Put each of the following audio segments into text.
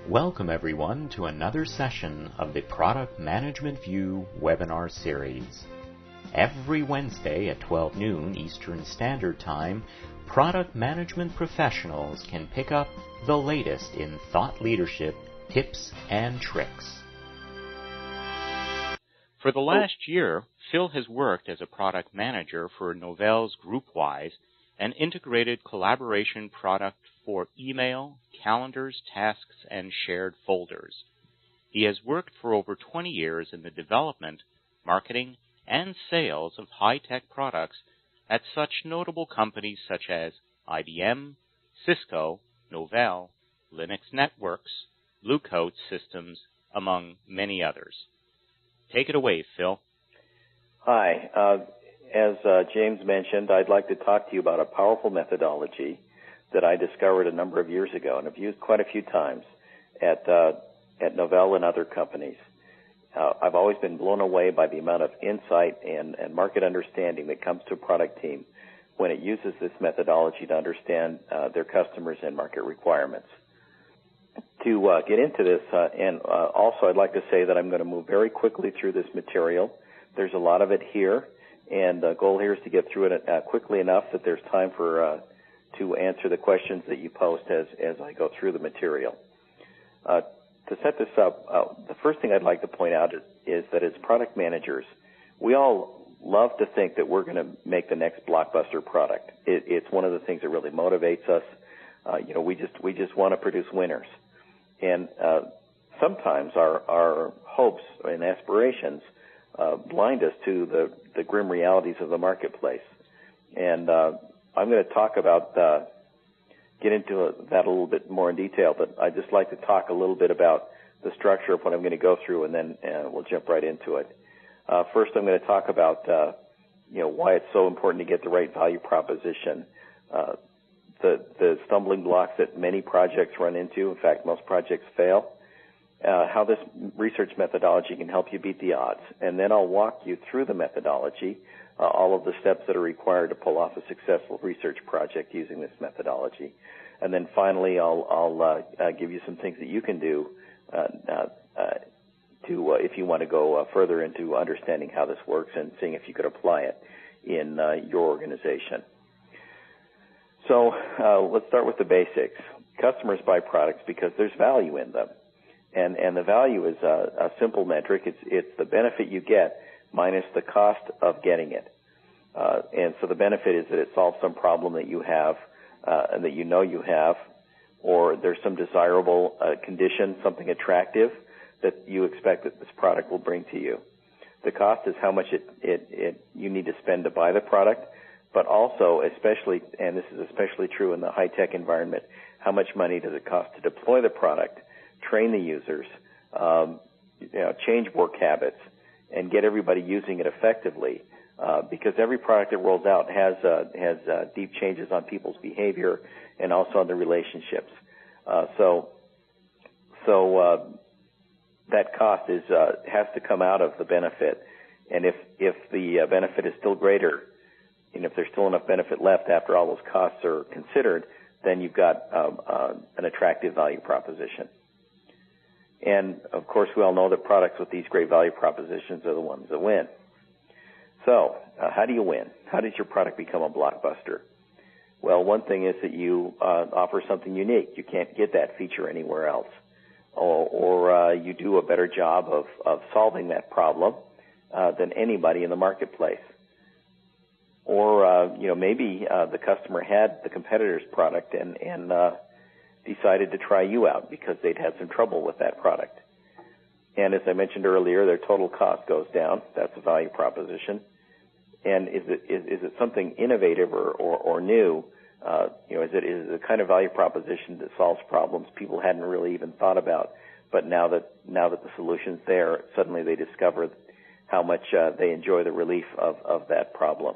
Welcome everyone to another session of the Product Management View webinar series. Every Wednesday at 12 noon Eastern Standard Time, product management professionals can pick up the latest in thought leadership, tips, and tricks. For the last year, Phil has worked as a product manager for Novell's GroupWise, an integrated collaboration product for email, calendars, tasks, and shared folders. He has worked for over 20 years in the development, marketing, and sales of high-tech products at such notable companies such as IBM, Cisco, Novell, Linux Networks, Blue Coat Systems, among many others. Take it away, Phil. Hi. As James mentioned, I'd like to talk to you about a powerful methodology that I discovered a number of years ago and have used quite a few times at Novell and other companies. I've always been blown away by the amount of insight and market understanding that comes to a product team when it uses this methodology to understand their customers and market requirements. To get into this, and also I'd like to say that I'm going to move very quickly through this material. There's a lot of it here, and the goal here is to get through it quickly enough that there's time for to answer the questions that you post as I go through the material. To set this up, the first thing I'd like to point out is that as product managers, we all love to think that we're going to make the next Blockbuster product. It's one of the things that really motivates us. We just want to produce winners. And sometimes our hopes and aspirations blind us to the grim realities of the marketplace. And I'm going to talk about, get into that a little bit more in detail, but I'd just like to talk a little bit about the structure of what I'm going to go through, and then we'll jump right into it. First, I'm going to talk about, why it's so important to get the right value proposition, the stumbling blocks that many projects run into. In fact, most projects fail. How this research methodology can help you beat the odds. And then I'll walk you through the methodology, all of the steps that are required to pull off a successful research project using this methodology. And then finally, I'll give you some things that you can do if you want to go further into understanding how this works and seeing if you could apply it in your organization. So let's start with the basics. Customers buy products because there's value in them. And the value is a simple metric. It's the benefit you get minus the cost of getting it. And so the benefit is that it solves some problem that you have and that you know you have, or there's some desirable condition, something attractive that you expect that this product will bring to you. The cost is how much you need to spend to buy the product, but also, especially, and this is especially true in the high-tech environment, how much money does it cost to deploy the product, train the users, change work habits, and get everybody using it effectively, because every product that rolls out has deep changes on people's behavior and also on the relationships. So that cost has to come out of the benefit, and if the benefit is still greater, and if there's still enough benefit left after all those costs are considered, then you've got an attractive value proposition. And, of course, we all know that products with these great value propositions are the ones that win. So, how do you win? How does your product become a blockbuster? Well, one thing is that you offer something unique. You can't get that feature anywhere else. Or you do a better job of solving that problem than anybody in the marketplace. Or, maybe the customer had the competitor's product and decided to try you out because they'd had some trouble with that product. And as I mentioned earlier, their total cost goes down. That's a value proposition. And is it something innovative or new? Is it a kind of value proposition that solves problems people hadn't really even thought about, but now that the solution's there, suddenly they discover how much they enjoy the relief of that problem.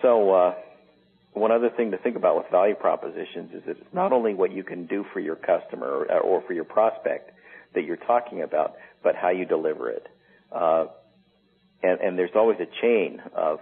So one other thing to think about with value propositions is that it's not only what you can do for your customer or for your prospect that you're talking about, but how you deliver it. And there's always a chain of